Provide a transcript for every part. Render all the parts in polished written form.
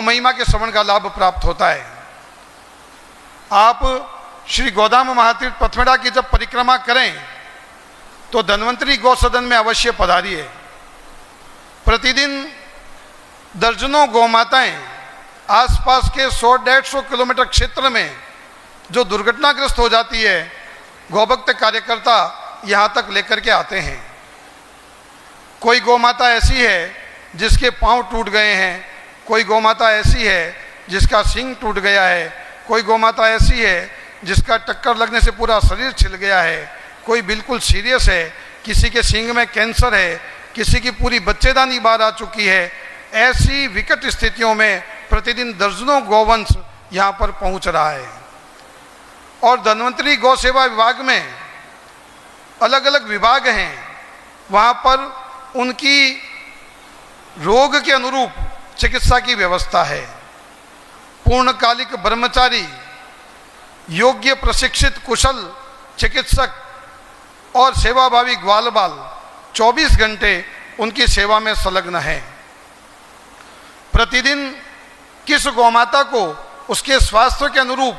महिमा के श्रवण का लाभ प्राप्त होता है। आप श्री गोधाम महातीर्थ पथमेड़ा की जब परिक्रमा करें तो धन्वंतरी गौ सदन में अवश्य पधारिए। प्रतिदिन दर्जनों गौ माताएं आसपास के 100-150 किलोमीटर क्षेत्र में जो दुर्घटनाग्रस्त हो जाती है, गौभक्त कार्यकर्ता यहाँ तक लेकर के आते हैं। कोई गौ माता ऐसी है जिसके पांव टूट गए हैं, कोई गौ माता ऐसी है जिसका सींग टूट गया है, कोई गौ माता ऐसी है जिसका टक्कर लगने से पूरा शरीर छिल गया है, कोई बिल्कुल सीरियस है, किसी के सींग में कैंसर है, किसी की पूरी बच्चेदानी बाहर आ चुकी है। ऐसी विकट स्थितियों में प्रतिदिन दर्जनों गौवंश यहाँ पर पहुँच रहा है। और धन्वंतरी गौ सेवा विभाग में अलग अलग विभाग हैं, वहाँ पर उनकी रोग के अनुरूप चिकित्सा की व्यवस्था है। पूर्णकालिक ब्रह्मचारी, योग्य प्रशिक्षित कुशल चिकित्सक और सेवाभावी ग्वाल बाल 24 घंटे उनकी सेवा में संलग्न है। प्रतिदिन किस गौमाता को उसके स्वास्थ्य के अनुरूप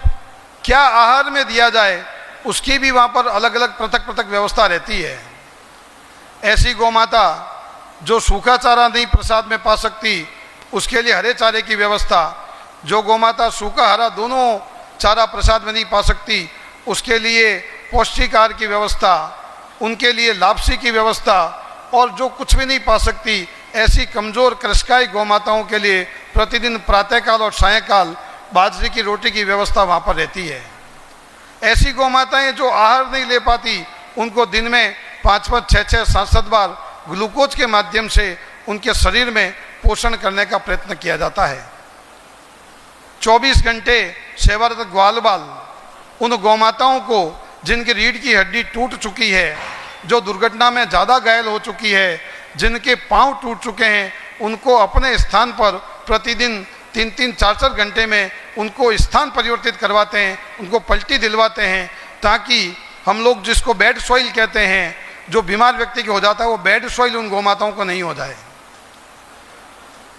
क्या आहार में दिया जाए, उसकी भी वहाँ पर अलग अलग पृथक पृथक व्यवस्था रहती है। ऐसी गौमाता जो सूखा चारा नहीं प्रसाद में पा सकती, उसके लिए हरे चारे की व्यवस्था। जो गौमाता सूखा हरा दोनों चारा प्रसाद में नहीं पा सकती, उसके लिए पौष्टिक आहार की व्यवस्था, उनके लिए लापसी की व्यवस्था। और जो कुछ भी नहीं पा सकती, ऐसी कमज़ोर कृषकाई गौमाताओं के लिए प्रतिदिन प्रातःकाल और सायंकाल बाजरे की रोटी की व्यवस्था वहाँ पर रहती है। ऐसी गौमाताएं जो आहार नहीं ले पाती, उनको दिन में 5-5, 6-6, 7-7 बार ग्लूकोज के माध्यम से उनके शरीर में पोषण करने का प्रयत्न किया जाता है। 24 घंटे सेवारत ग्वाल बाल उन गौमाताओं को जिनकी रीढ़ की हड्डी टूट चुकी है, जो दुर्घटना में ज़्यादा घायल हो चुकी है, जिनके पांव टूट चुके हैं, उनको अपने स्थान पर प्रतिदिन 3-3, 4-4 घंटे में उनको स्थान परिवर्तित करवाते हैं, उनको पलटी दिलवाते हैं, ताकि हम लोग जिसको बेड सॉइल कहते हैं, जो बीमार व्यक्ति के हो जाता है, वो बेड सॉइल उन गौमाताओं को नहीं हो जाए।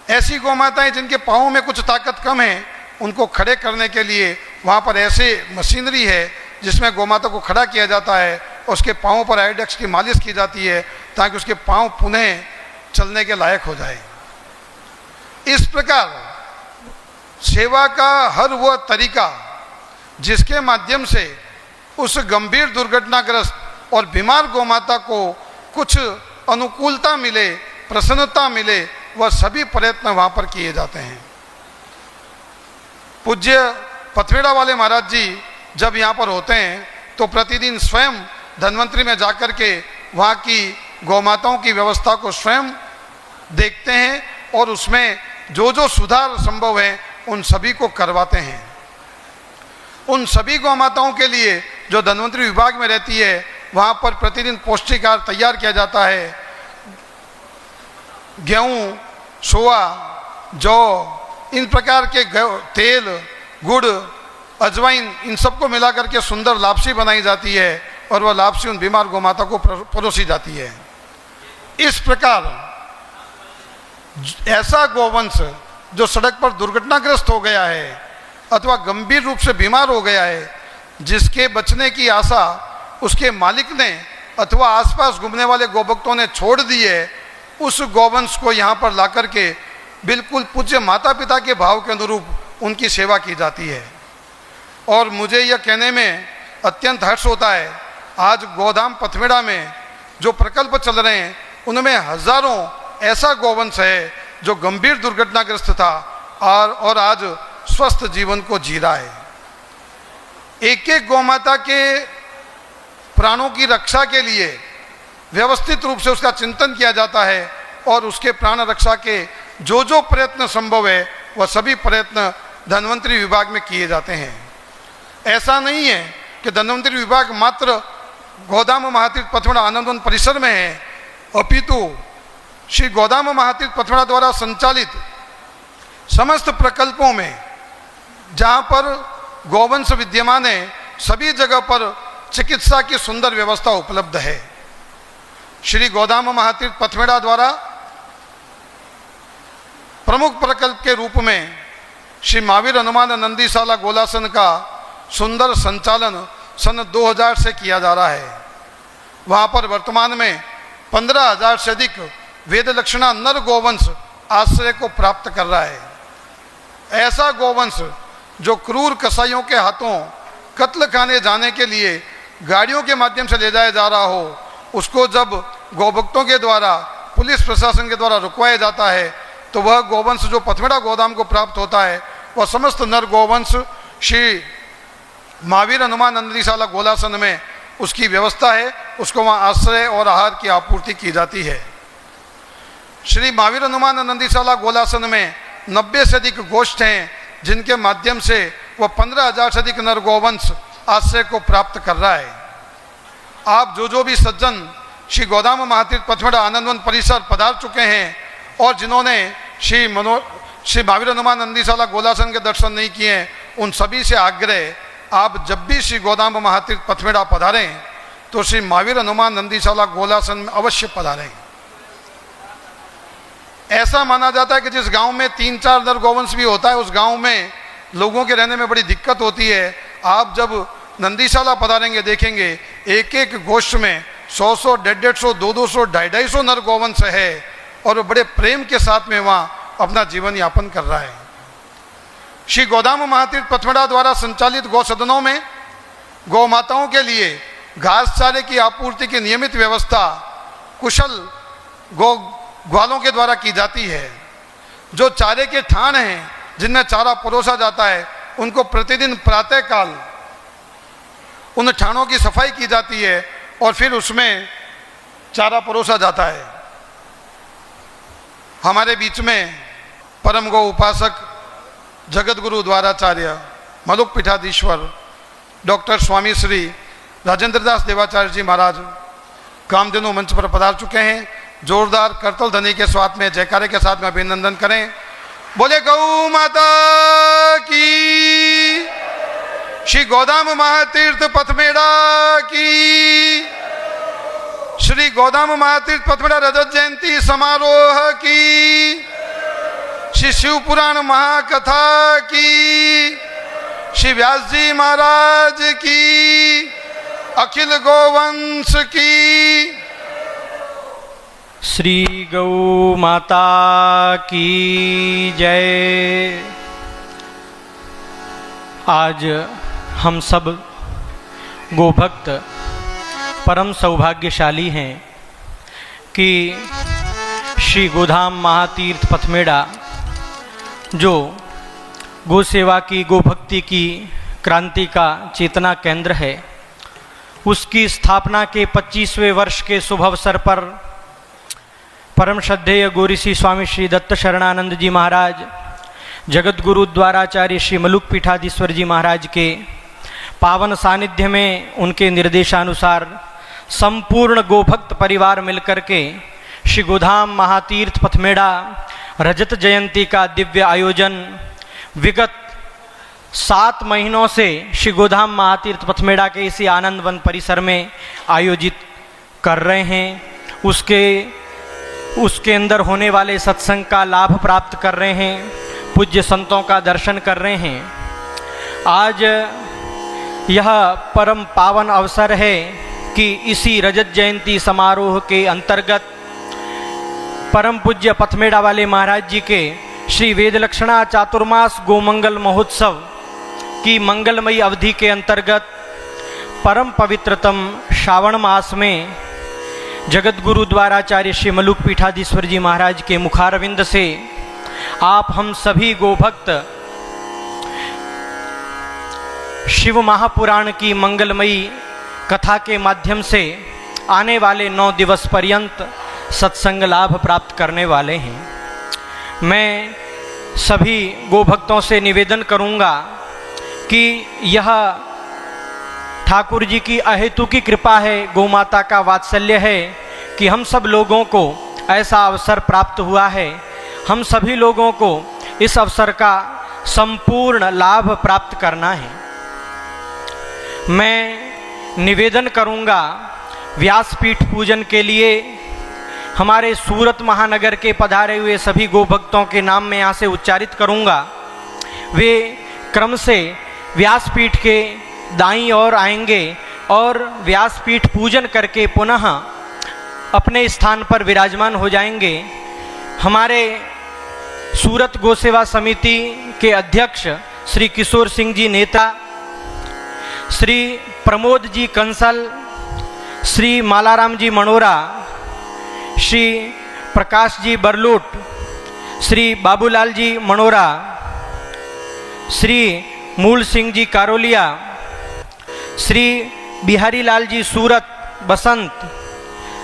ऐसी गौमाताएं जिनके पाँव में कुछ ताकत कम है, उनको खड़े करने के लिए वहाँ पर ऐसे मशीनरी है जिसमें गौमाता को खड़ा किया जाता है, उसके पाँव पर आयोडेक्स की मालिश की जाती है ताकि उसके पाँव पुनः चलने के लायक हो जाए। इस प्रकार सेवा का हर वह तरीका जिसके माध्यम से उस गंभीर दुर्घटनाग्रस्त और बीमार गौमाता को कुछ अनुकूलता मिले, प्रसन्नता मिले, वह सभी प्रयत्न वहाँ पर किए जाते हैं। पूज्य पथमेड़ा वाले महाराज जी जब यहाँ पर होते हैं तो प्रतिदिन स्वयं धन्वंतरी में जाकर के वहाँ की गौमाताओं की व्यवस्था को स्वयं देखते हैं और उसमें जो जो सुधार संभव है उन सभी को करवाते हैं। उन सभी गौमाताओं के लिए जो धन्वंतरी विभाग में रहती है, वहाँ पर प्रतिदिन पौष्टिक आहार तैयार किया जाता है। गेहूँ, सोआ, जौ, इन प्रकार के तेल, गुड़, अजवाइन, इन सबको मिला करके सुंदर लापसी बनाई जाती है और वह लापसी उन बीमार गौमाता को परोसी जाती है। इस प्रकार ऐसा गौवंश जो सड़क पर दुर्घटनाग्रस्त हो गया है अथवा गंभीर रूप से बीमार हो गया है, जिसके बचने की आशा उसके मालिक ने अथवा आसपास घूमने वाले गौभक्तों ने छोड़ दी है, उस गौवंश को यहाँ पर ला करके बिल्कुल पूज्य माता पिता के भाव के अनुरूप उनकी सेवा की जाती है। और मुझे यह कहने में अत्यंत हर्ष होता है, आज गोधाम पथमेड़ा में जो प्रकल्प चल रहे हैं उनमें हजारों ऐसा गौवंश है जो गंभीर दुर्घटनाग्रस्त था और आज स्वस्थ जीवन को जी रहा है। एक एक गौमाता के प्राणों की रक्षा के लिए व्यवस्थित रूप से उसका चिंतन किया जाता है और उसके प्राण रक्षा के जो जो प्रयत्न संभव है वह सभी प्रयत्न धन्वंतरी विभाग में किए जाते हैं। ऐसा नहीं है कि धन्वंतरी विभाग मात्र गोधाम महातीर्थ पथमेड़ा आनंदवन परिसर में है, अपितु श्री गोधाम महातीर्थ पथमेड़ा द्वारा संचालित समस्त प्रकल्पों में जहाँ पर गौवंश विद्यमान है, सभी जगह पर चिकित्सा की सुंदर व्यवस्था उपलब्ध है। श्री गोधाम महातीर्थ पथमेड़ा द्वारा प्रमुख प्रकल्प के रूप में श्री महावीर हनुमान नंदीशाला गोलासन का सुंदर संचालन सन 2000 से किया जा रहा है। वहाँ पर वर्तमान में 15,000 से अधिक वेद लक्षणा नर गोवंश आश्रय को प्राप्त कर रहा है। ऐसा गोवंश जो क्रूर कसाईयों के हाथों कत्ल खाने जाने के लिए गाड़ियों के माध्यम से ले जाया जा रहा हो, उसको जब गोभक्तों के द्वारा पुलिस प्रशासन के द्वारा रुकवाया जाता है तो वह गोवंश जो पथमेड़ा गोदाम को प्राप्त होता है, वह समस्त नर गोवंश श्री महावीर हनुमान नंदीशाला गोलासन में उसकी व्यवस्था है, उसको वहाँ आश्रय और आहार की आपूर्ति की जाती है। श्री महावीर हनुमान नंदीशाला गोलासन में 90 से अधिक गोष्ठ हैं, जिनके माध्यम से वह 15,000 से अधिक नर गोवंश आश्रय को प्राप्त कर रहा है। आप जो भी सज्जन श्री गोदाम महातीर्थ पथमेड़ा आनंदवन परिसर पधार चुके हैं और जिन्होंने श्री महावीर हनुमान नंदीशाला गोलासन के दर्शन नहीं किए हैं, उन सभी से आग्रह, आप जब भी श्री गोदाम महातीर्थ पथमेड़ा पधारें तो श्री महावीर हनुमान नंदीशाला गोलासन में अवश्य पधारें। ऐसा माना जाता है कि जिस गांव में 3-4 नर गोवंश भी होता है, उस गांव में लोगों के रहने में बड़ी दिक्कत होती है। आप जब नंदीशाला पधारेंगे देखेंगे एक एक गोष्ठ में 100-100, 150-150, 200-200, 250 नर गोवंश है और वो बड़े प्रेम के साथ में वहाँ अपना जीवन यापन कर रहा है। श्री गोदाम महातीर्थ पथमेड़ा द्वारा संचालित गौसदनों में गौ माताओं के लिए घास चारे की आपूर्ति की नियमित व्यवस्था कुशल ग्वालों के द्वारा की जाती है। जो चारे के थान हैं जिनमें चारा परोसा जाता है, उनको प्रतिदिन प्रातःकाल उन ठाणों की सफाई की जाती है और फिर उसमें चारा परोसा जाता है। हमारे बीच में परम गौ उपासक जगत गुरु द्वाराचार्य मलुक पीठाधीश्वर डॉक्टर स्वामी श्री राजेंद्र दास देवाचार्य जी महाराज कामधेनु मंच पर पधार चुके हैं। जोरदार करतल ध्वनि के साथ में जयकारे के साथ में अभिनंदन करें। बोले गौ माता की, श्री गोदाम महातीर्थ पथमेड़ा की, श्री गोदाम महातीर्थ पथमेड़ा रजत जयंती समारोह की, श्री शिव पुराण महाकथा की, श्री व्यास जी महाराज की, अखिल गोवंश की। श्री गौ माता की जय। आज हम सब गोभक्त परम सौभाग्यशाली हैं कि श्री गोधाम महातीर्थ पथमेड़ा जो गो सेवा की गोभक्ति की क्रांति का चेतना केंद्र है, उसकी स्थापना के 25वें वर्ष के शुभ अवसर पर परम श्रद्धेय गौरीसी स्वामी श्री दत्त शरणानंद जी महाराज, जगत गुरु द्वाराचार्य श्री मलुक पीठाधीश्वर जी महाराज के पावन सानिध्य में उनके निर्देशानुसार संपूर्ण गोभक्त परिवार मिलकर के श्री गोधाम महातीर्थ पथमेड़ा रजत जयंती का दिव्य आयोजन विगत 7 महीनों से श्री गोधाम महातीर्थ पथमेड़ा के इसी आनंदवन परिसर में आयोजित कर रहे हैं। उसके अंदर होने वाले सत्संग का लाभ प्राप्त कर रहे हैं, पूज्य संतों का दर्शन कर रहे हैं। आज यह परम पावन अवसर है कि इसी रजत जयंती समारोह के अंतर्गत परम पूज्य पथमेड़ा वाले महाराज जी के श्री वेदलक्षणा चातुर्मास गोमंगल महोत्सव की मंगलमयी अवधि के अंतर्गत परम पवित्रतम श्रावण मास में जगत गुरु द्वाराचार्य श्री मलुक पीठाधीश्वर जी महाराज के मुखारविंद से आप हम सभी गोभक्त शिव महापुराण की मंगलमयी कथा के माध्यम से आने वाले 9 दिवस पर्यंत सत्संग लाभ प्राप्त करने वाले हैं। मैं सभी गोभक्तों से निवेदन करूंगा कि यह ठाकुर जी की अहेतु की कृपा है, गौ माता का वात्सल्य है कि हम सब लोगों को ऐसा अवसर प्राप्त हुआ है। हम सभी लोगों को इस अवसर का संपूर्ण लाभ प्राप्त करना है। मैं निवेदन करूंगा व्यासपीठ पूजन के लिए हमारे सूरत महानगर के पधारे हुए सभी गोभक्तों के नाम में यहाँ से उच्चारित करूंगा। वे क्रम से व्यासपीठ के दाईं ओर आएंगे और व्यासपीठ पूजन करके पुनः अपने स्थान पर विराजमान हो जाएंगे। हमारे सूरत गौसेवा समिति के अध्यक्ष श्री किशोर सिंह जी नेता, श्री प्रमोद जी कंसल, श्री मालाराम जी मनोरा, श्री प्रकाश जी बरलूट, श्री बाबूलाल जी मनोरा, श्री मूल सिंह जी कारोलिया, श्री बिहारी लाल जी सूरत बसंत,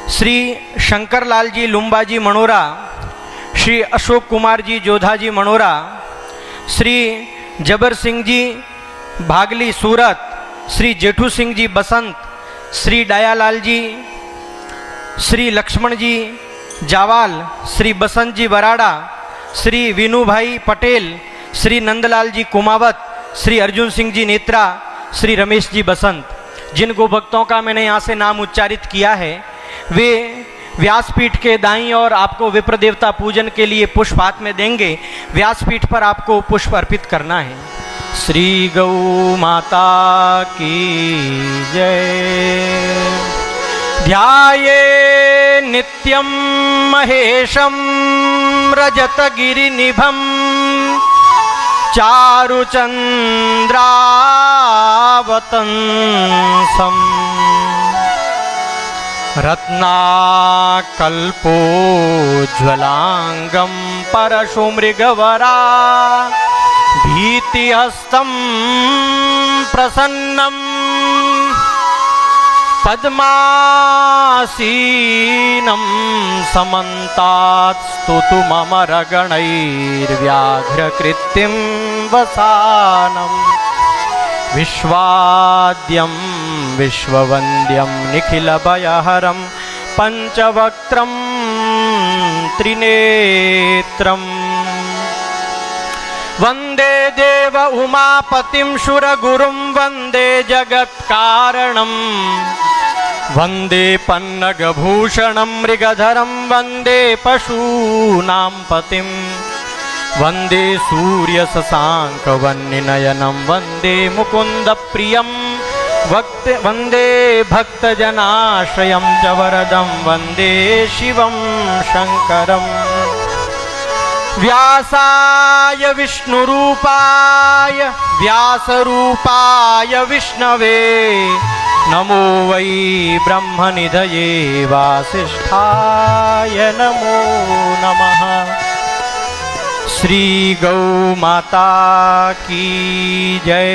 श्री शंकर लाल जी लुम्बा जी मनोरा, श्री अशोक कुमार जी जोधा जी मनोरा, श्री जबर सिंह जी भागली सूरत, श्री जेठू सिंह जी बसंत, श्री डायालाल जी, श्री लक्ष्मण जी जावाल, श्री बसंत जी बराड़ा, श्री विनू भाई पटेल, श्री नंदलाल जी कुमावत, श्री अर्जुन सिंह जी नेत्रा, श्री रमेश जी बसंत। जिन गोभक्तों का मैंने यहाँ से नाम उच्चारित किया है वे व्यासपीठ के दाईं ओर आपको विप्र देवता पूजन के लिए पुष्प हाथ में देंगे। व्यासपीठ पर आपको पुष्प अर्पित करना है। श्री गौ माता की जय। ध्याये नित्यं महेशं रजतगिरिनिभं चारुचन्द्रावतंसम् रत्नाकल्पोज्ज्वलांगं परशुमृगवरा भीतिहस्तं प्रसन्नं पद्मासीनं समन्तात् स्तुतुममरगणैर्व्याघ्रकृतिं वसानं विश्वाद्यं विश्ववन्द्यं निखिलभयहरं पंचवक्त्रं त्रिनेत्रम् वंदे देव उमापतिं शुरगुरुं वंदे जगत्कारणं वंदे पन्नगभूषणं मृगधरं वंदे पशूनां पतिं वंदे सूर्यशशाङ्कवह्निनयनं वंदे मुकुन्दप्रियं वंदे भक्तजनाश्रयं च वरदं वंदे शिवं शङ्करम् व्यासाय विष्णुरूपाय व्यासरूपाय विष्णवे नमो वै ब्रह्मनिधये वासिष्ठाय नमो नमः। श्री गौ माता की जय।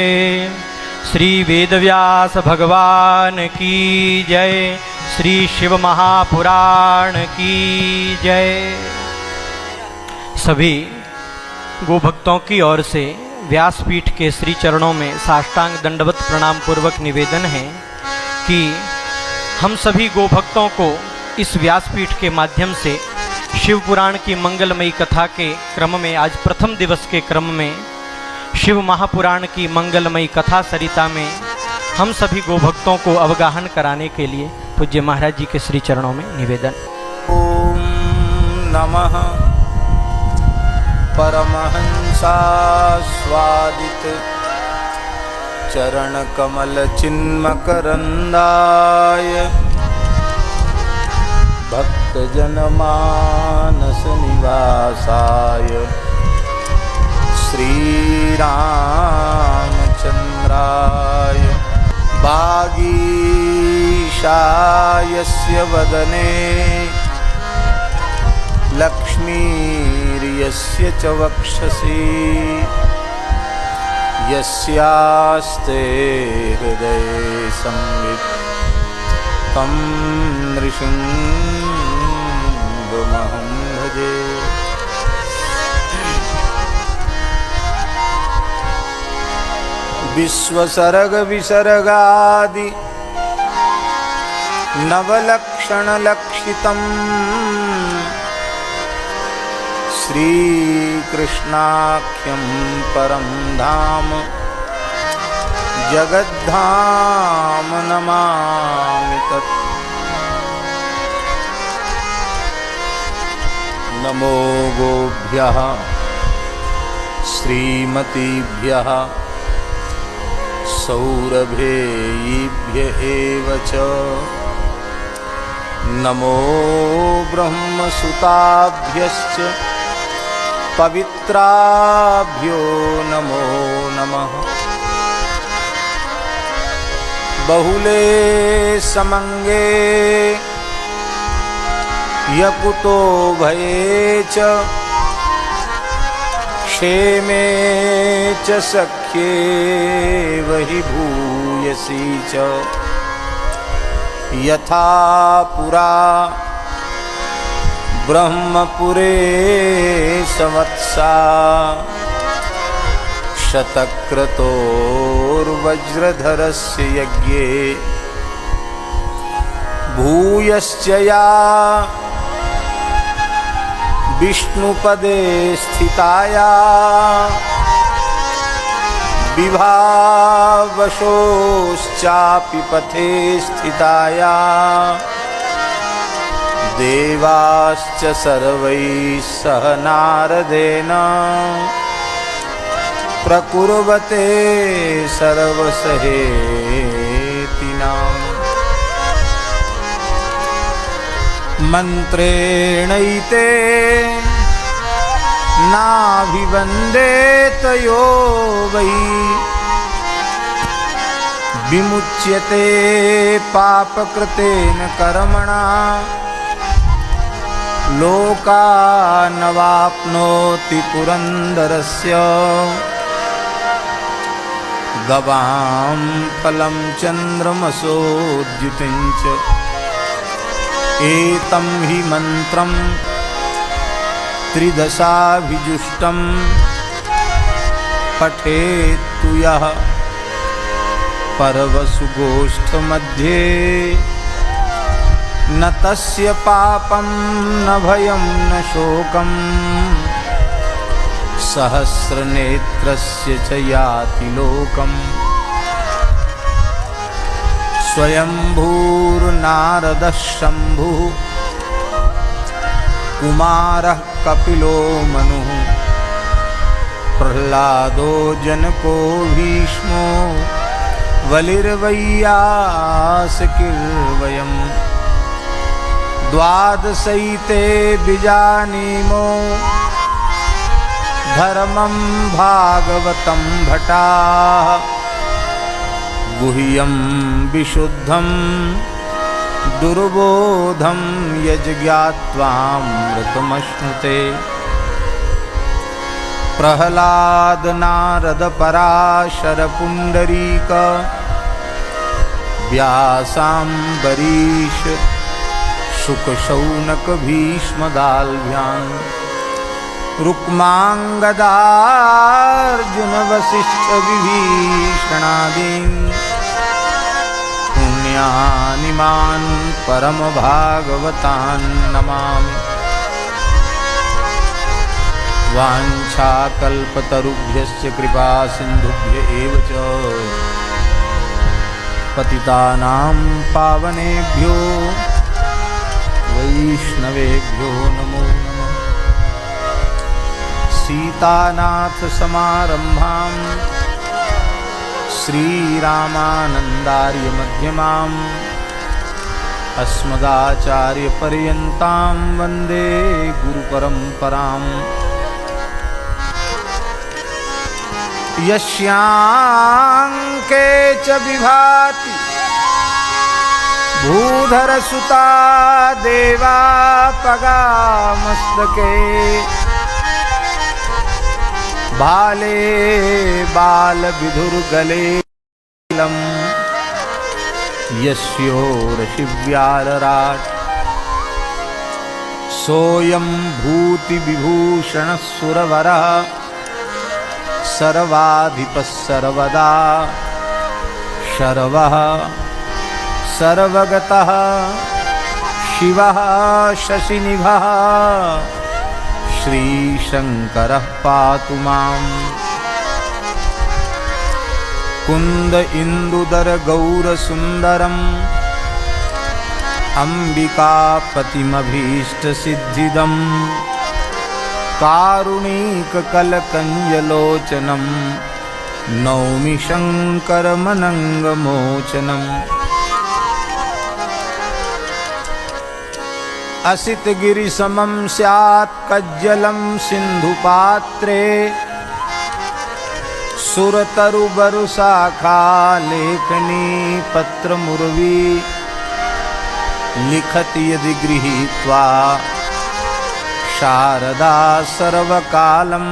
श्री वेदव्यास भगवान की जय। श्री शिव महापुराण की जय। सभी गोभक्तों की ओर से व्यासपीठ के श्री चरणों में साष्टांग दंडवत प्रणाम पूर्वक निवेदन है कि हम सभी गोभक्तों को इस व्यासपीठ के माध्यम से शिव पुराण की मंगलमयी कथा के क्रम में आज प्रथम दिवस के क्रम में शिव महापुराण की मंगलमयी कथा सरिता में हम सभी गोभक्तों को अवगाहन कराने के लिए पूज्य महाराज जी के श्री चरणों में निवेदन। ओम नमः परमहंसास्वादित चरणकमल चिन्मकरन्दाय भक्तजनमानस निवासाय श्रीरामचन्द्राय वागीशायस्य वदने लक्ष्मीर्यस्य च वक्षसि यस्यास्ते हृदये संवित् तं नृसिंहमहं भजे। विश्वसर्ग विसर्गादि नवलक्षणलक्षितम् श्रीकृष्णाख्यं परं धाम जगद्धाम नमामि तत्। नमो गोभ्यः श्रीमतीभ्यः सौरभेयीभ्य एव च नमो ब्रह्मसुताभ्यश्च पवित्राभ्यो नमो नमः। बहुले समंगे यकुतो भये च क्षेमे च सख्ये वहि भूयसी च यथा पुरा ब्रह्मपुरे संवत्सा शतक्रतोर्वज्रधरस्य यज्ञे भूयश्च या विष्णुपदे स्थिताया विभावशोश्चापि पथे स्थिताया देवाश्च सर्वैः सह नारदेन प्रकुर्वते सर्वसहेतिनाम्। मन्त्रेणैते नाभिवन्देत यो वै विमुच्यते पापकृतेन कर्मणा लोकानवाप्नोति पुरन्दरस्य गवां फलं चन्द्रमसोद्युतं च एतं हि मन्त्रं त्रिदशाभिजुष्टं पठेत्तु यः पर्वसु गोष्ठमध्ये न तस्य पापं न भयं न शोकं सहस्रनेत्रस्य च याति लोकम्। स्वयंभूर्नारदः शम्भुः कुमारः कपिलो मनुः प्रह्लादो जनको भीष्मो बलिर्वैयासकिर्वयम् द्वादशैते बीजानीमो धर्मं भागवतं भटाः गुह्यं विशुद्धं दुर्बोधं यज्ञात्वामृतमश्नुते। प्रह्लाद नारद पराशर पुंडरीक व्यासाम्बरीश शुक शौनक भीष्मदाल्भ्यां रुक्मांगदार्जुन वसिष्ठ विभीषणादीन् पुण्यानिमान् परम भागवतान् नमामि। वाञ्छाकल्पतरुभ्यश्च कृपा सिन्धुभ्य एव च पतितानां पावनेभ्यो वैष्णवेभ्यो नमो नमः। सीतानाथ समारंभां श्रीरामानन्दार्य मध्यमाम् अस्मदाचार्यपर्यन्तां वन्दे गुरुपरम्पराम्। यस्यांके च विभाति भूधरसुता देवा पगामस्तके बाले बालविधुर्गले यस्योरशिव्यालराट् सोऽयं भूतिविभूषणः सुरवरः सर्वाधिपः सर्वदा शर्वः सर्वगतः शिवः शशिनिभः श्रीशंकरः पातु माम्। कुंद इंदुदर गौरसुंदरम् अम्बिकापतिमभीष्टसिद्धिदम् कारुणिककलकञ्जलोचनं नौमि शङ्करमनङ्गमोचनम्। असितगिरिसमं स्यात् कज्जलं सिन्धुपात्रे सुरतरुबरुशाखा लेखनी पत्रमुर्वी लिखति यदि गृहीत्वा शारदा सर्वकालं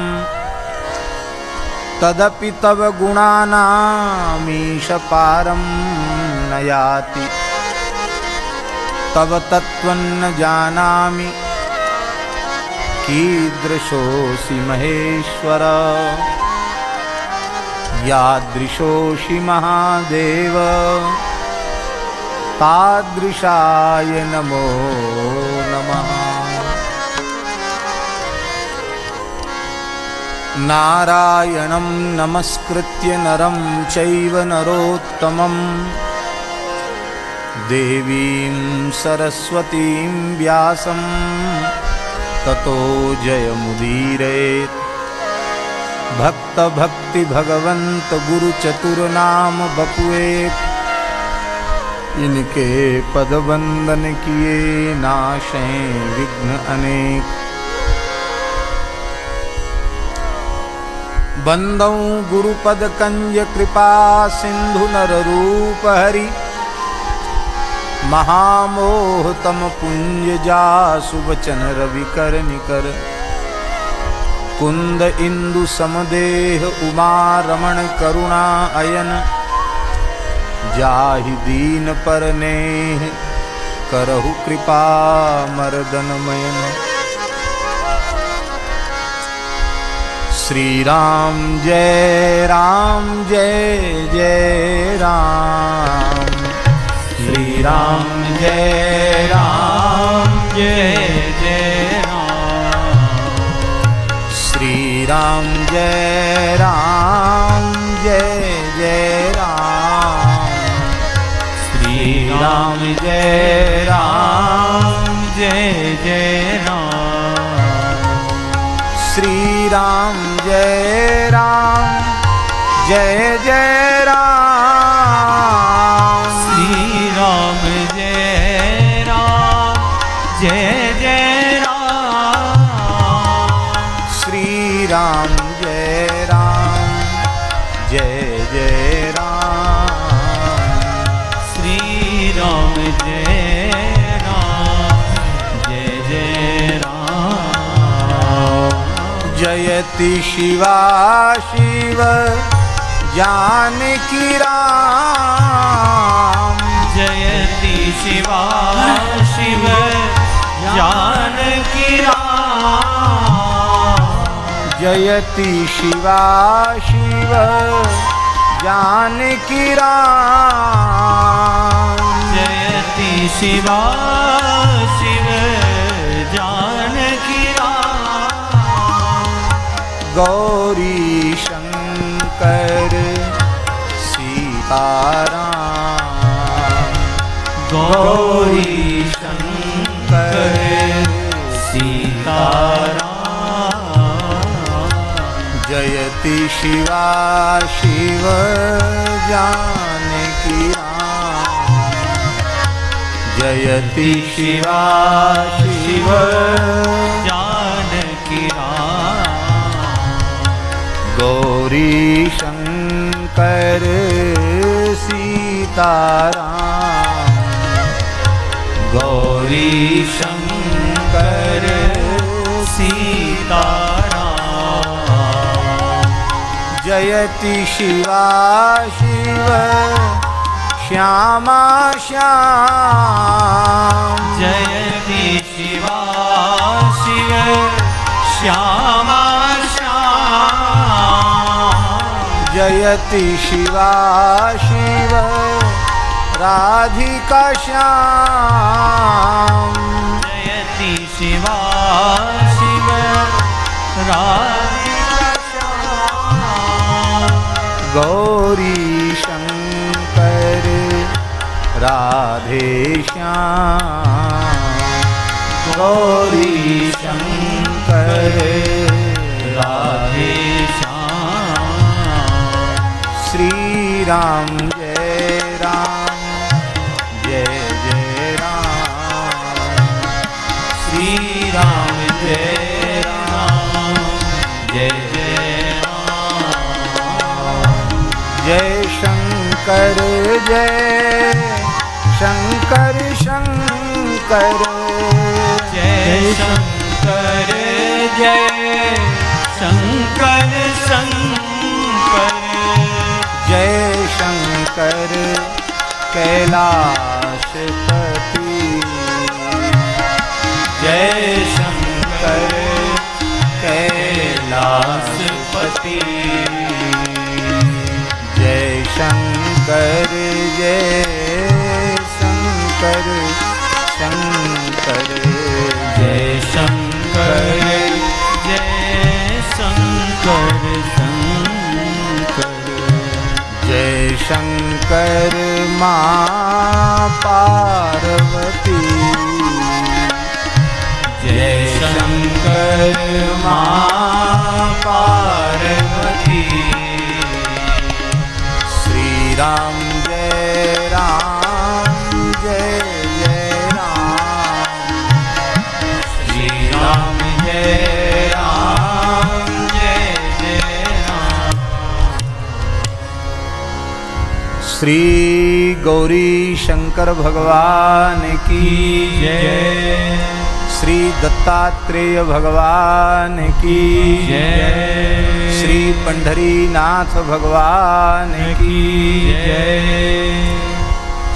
तदपि तव गुणानामीश पारं न याति। तव तत्त्वं न जानामि कीदृशोऽसि महेश्वर यादृशोऽसि महादेव तादृशाय नमो नमः। नारायणं नमस्कृत्य नरं चैव नरोत्तमं देवीं सरस्वतीं व्यासं ततो जयमुदीरयेत्। भक्त भक्ति भगवंत गुरु चतुर्नाम बपुएक इनके पद वंदन किए नाशे विघ्न अनेक। बंदौ गुरुपद कंज कृपा सिंधु नर रूप हरि महामोह तम पुंज जासु वचन रवि कर निकर। कुंद इंदु समदेह उमा रमण करुणा अयन जाहि दीन पर नेह करहु कृपा मर्दन मयन। श्री राम जय जय राम। श्री राम जय जय राम। श्री राम जय जय राम। श्री राम जय जय राम। श्री राम जय जय राम। श्री राम जय जय राम। श्री राम जय जय राम। श्री राम जय जय राम। जयति शिवा शिव जानकी राम। जयति शिवा शिव जानकी राम। जयति शिवा शिव जानकी राम। जयति शिवा शिव जानकी राम। गौरी शंकर सीताराम। गौरी शंकर सीताराम। जयति शिवा शिव जानकी राम। जयति शिवा शिव जानकी राम। गौरी शंकर सीताराम। गौरी शंकर सीताराम। जयति शिवा शिव श्यामा श्याम। जयति शिवा शिव श्यामा श्याम। जयति शिवा शिव राधिका श्याम। जयति शिवा शिव राधिका श्याम। गौरी शंकर राधे श्याम। गौरी शंकर शंकर राधे श्याम। श्री राम जय राम जय जय राम। श्री राम जय राम जय जय राम। जय शंकर शंकर शंकर। जय शंकर जय शंकर शंकर। जय शंकर कैलाशपति। जय शंकर कैलाशपति। जय शंकर शंकर शंकर। जय शंकर जय शंकर शंकर। जय शंकर माँ पार्वती। जय शंकर माँ पार्वती। श्री राम जय जय राम। श्री राम जय जय राम। श्री गौरी शंकर भगवान की जय। श्री दत्तात्रेय भगवान की जय। श्री पंढरीनाथ भगवान की जय।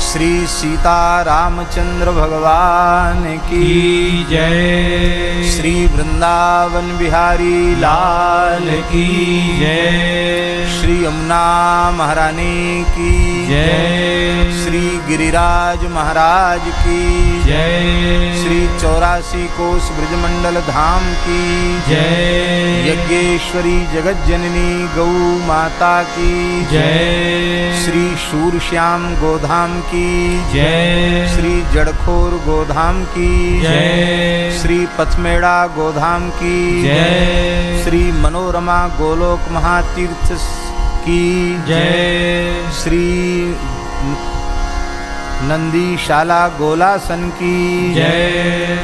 श्री सीता रामचंद्र भगवान की जय। श्री वृंदावन बिहारी लाल की जय। श्री यमुना महारानी की जय। श्री गिरिराज महाराज की जय। श्री 84 कोस ब्रजमंडल धाम की जय। यज्ञेश्वरी जगत जननी गौ माता की जय। श्री शूरश्याम गोधाम की जय। श्री जड़खोर गोधाम की जय। श्री पथमेड़ा गोधाम की जय। श्री मनोरमा गोलोक महातीर्थ की जय। श्री नंदीशाला गोलासन की जय।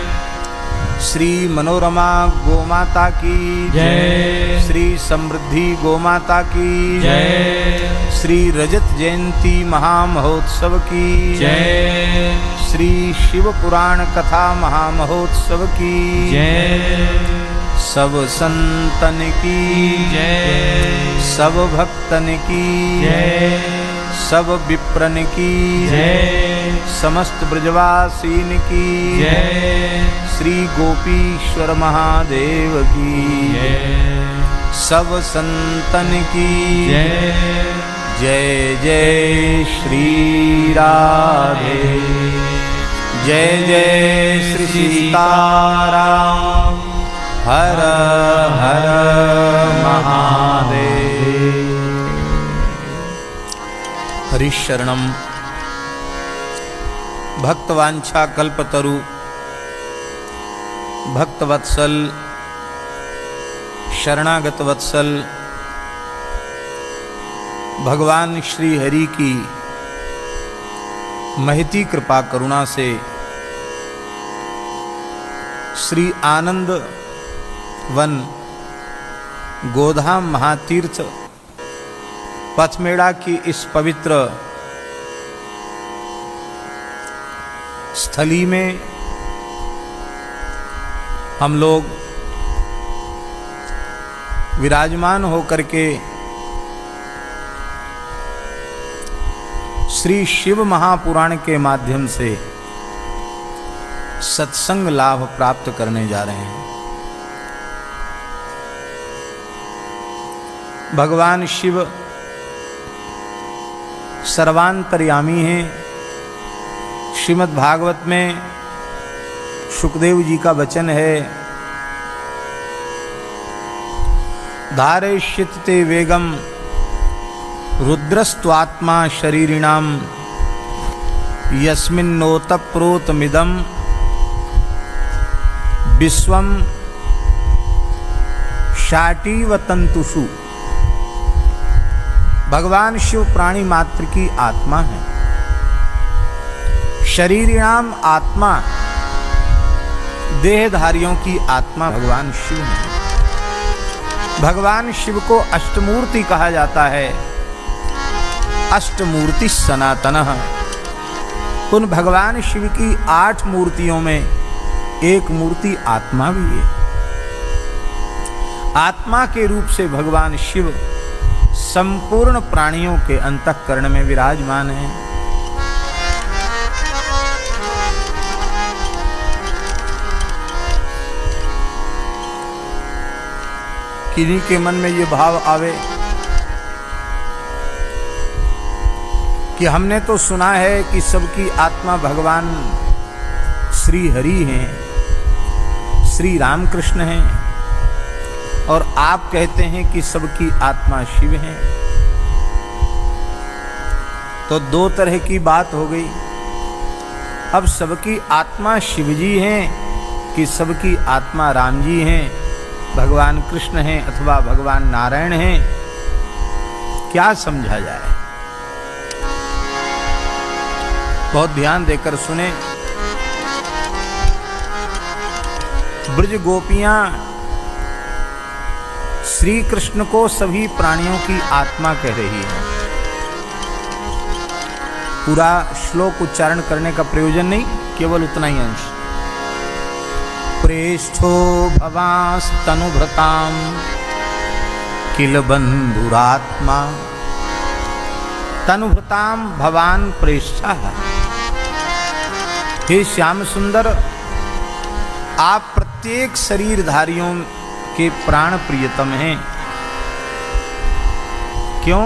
श्री मनोरमा गोमाता की जय। श्री समृद्धि गोमाता की जय। श्री रजत जयंती महामहोत्सव की जय। श्री शिव पुराण कथा महामहोत्सव की जय। सब संतन की जय। सब भक्तन की जय। सब विप्रन की जय। समस्त ब्रजवासीन की जय। श्री गोपीश्वर महादेव की जय। सब संतन की जय। जय जय श्री राधे। जय जय श्री सीताराम। हर हर महादेव। हरिशरणम भक्तवांछा कल्पतरु भक्तवत्सल शरणागत वत्सल भगवान श्री हरि की महती कृपा करुणा से श्री आनंद वन गोधाम महातीर्थ पथमेड़ा की इस पवित्र स्थली में हम लोग विराजमान होकर के श्री शिव महापुराण के माध्यम से सत्संग लाभ प्राप्त करने जा रहे हैं। भगवान शिव सर्वांतर्यामी हैं। श्रीमद् भागवत में शुकदेव जी का वचन है, धारयिष्यति वेगम रुद्रस्त्वात्मा शरीरिणाम यस्मिन्नोतप्रोतमिदं विश्वं शाटी व तंतुषु। भगवान शिव प्राणी मात्र की आत्मा है। शरीरिणाम आत्मा, देहधारियों की आत्मा भगवान शिव है। भगवान शिव को अष्टमूर्ति कहा जाता है। अष्टमूर्ति सनातनः। उन भगवान शिव की 8 मूर्तियों में एक मूर्ति आत्मा भी है। आत्मा के रूप से भगवान शिव संपूर्ण प्राणियों के अंतःकरण में विराजमान है। किन्हीं के मन में ये भाव आवे कि हमने तो सुना है कि सबकी आत्मा भगवान श्री हरि हैं, श्री रामकृष्ण हैं, और आप कहते हैं कि सबकी आत्मा शिव है। तो 2 तरह की बात हो गई। अब सबकी आत्मा शिवजी हैं कि सबकी आत्मा राम जी हैं, भगवान कृष्ण हैं अथवा भगवान नारायण हैं, क्या समझा जाए? बहुत ध्यान देकर सुने। ब्रज गोपियां श्री कृष्ण को सभी प्राणियों की आत्मा कह रही है। पूरा श्लोक उच्चारण करने का प्रयोजन नहीं, केवल उतना ही अंश। प्रेष्ठो भवांस्तनुभृतां किल बंधुरात्मा। तनुभृतां भवान प्रेष्ठः। हे श्याम सुंदर, आप प्रत्येक शरीरधारियों के प्राण प्रियतम हैं। क्यों?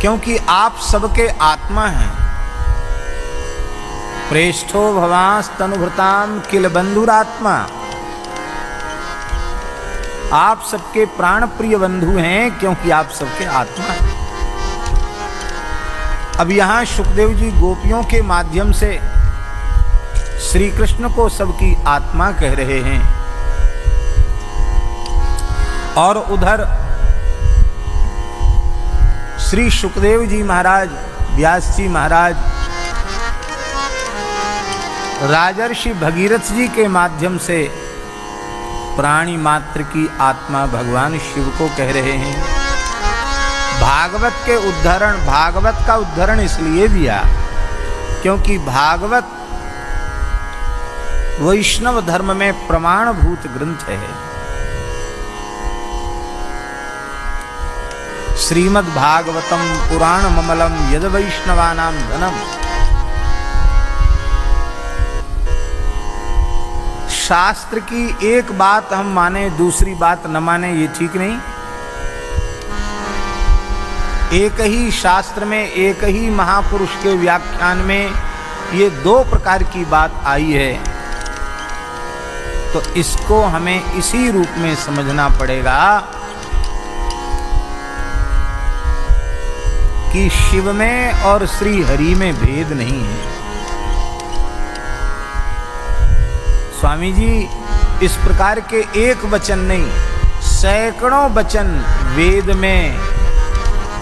क्योंकि आप सबके आत्मा हैं। प्रेष्ठो भवांस्तनुभृतां किल बंधुरात्मा। आप सबके प्राण प्रिय बंधु हैं क्योंकि आप सबके आत्मा हैं। अब यहां सुखदेव जी गोपियों के माध्यम से श्री कृष्ण को सबकी आत्मा कह रहे हैं, और उधर श्री सुखदेव जी महाराज, व्यास जी महाराज राजर्षि भगीरथ जी के माध्यम से प्राणी मात्र की आत्मा भगवान शिव को कह रहे हैं। भागवत के उद्धरण, भागवत का उद्धरण इसलिए दिया क्योंकि भागवत वैष्णव धर्म में प्रमाणभूत ग्रंथ है। श्रीमद् भागवतम पुराण ममलम यद वैष्णवानां धनम। शास्त्र की एक बात हम माने, दूसरी बात न माने, ये ठीक नहीं। एक ही शास्त्र में, एक ही महापुरुष के व्याख्यान में ये 2 प्रकार की बात आई है, तो इसको हमें इसी रूप में समझना पड़ेगा कि शिव में और श्री हरि में भेद नहीं है। स्वामी जी इस प्रकार के एक वचन नहीं, सैकड़ों वचन वेद में,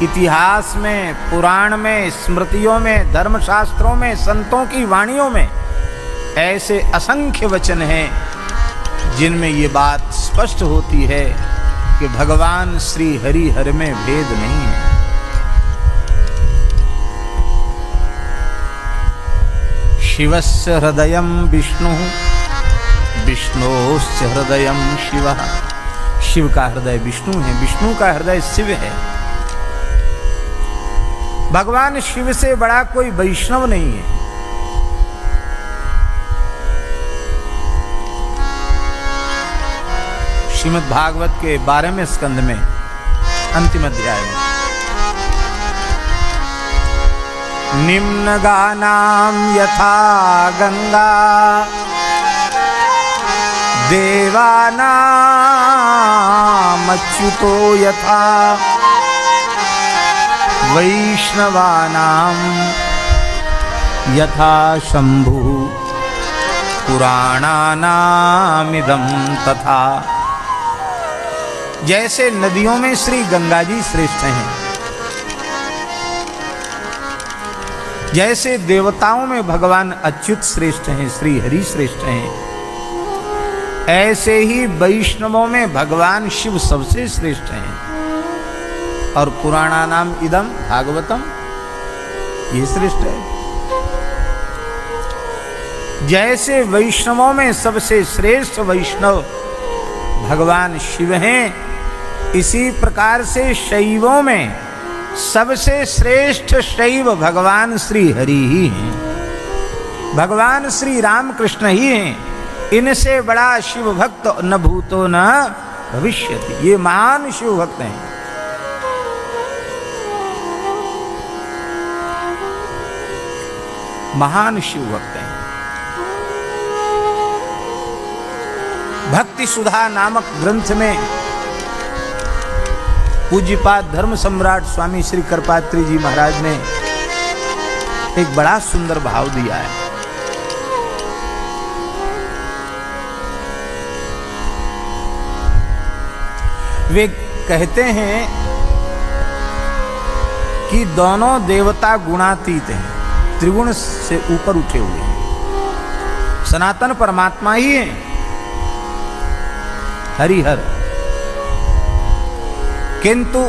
इतिहास में, पुराण में, स्मृतियों में, धर्मशास्त्रों में, संतों की वाणियों में ऐसे असंख्य वचन हैं जिनमें ये बात स्पष्ट होती है कि भगवान श्री हरि हर में भेद नहीं है। शिवस्य हृदयं विष्णु, विष्णोस्य हृदयं शिवः। शिव का हृदय विष्णु है, विष्णु का हृदय शिव है। भगवान शिव से बड़ा कोई वैष्णव नहीं है। श्रीमद् भागवत के 12वें स्कंद में अंतिम अध्याय में निम्न गानाम यथा गंगा देवानाम अच्युतो यथा वैष्णवानाम यथा शंभु पुराणानामिदं तथा। जैसे नदियों में श्री गंगा जी श्रेष्ठ हैं, जैसे देवताओं में भगवान अच्युत श्रेष्ठ हैं, श्री हरि श्रेष्ठ हैं, ऐसे ही वैष्णवों में भगवान शिव सबसे श्रेष्ठ हैं। और पुराणानाम इदम भागवतम, ये श्रेष्ठ है। जैसे वैष्णवों में सबसे श्रेष्ठ वैष्णव भगवान शिव हैं, इसी प्रकार से शैवों में सबसे श्रेष्ठ शैव भगवान श्री हरि ही हैं, भगवान श्री रामकृष्ण ही हैं। इनसे बड़ा शिव भक्त न भूतो न भविष्यति। ये महान शिव भक्त हैं। महान शिव भक्त हैं। भक्ति सुधा नामक ग्रंथ में पूज्यपाद धर्म सम्राट स्वामी श्री करपात्री जी महाराज ने एक बड़ा सुंदर भाव दिया है। वे कहते हैं कि दोनों देवता गुणातीत हैं, त्रिगुण से ऊपर उठे हुए हैं, सनातन परमात्मा ही हैं, हरिहर। किंतु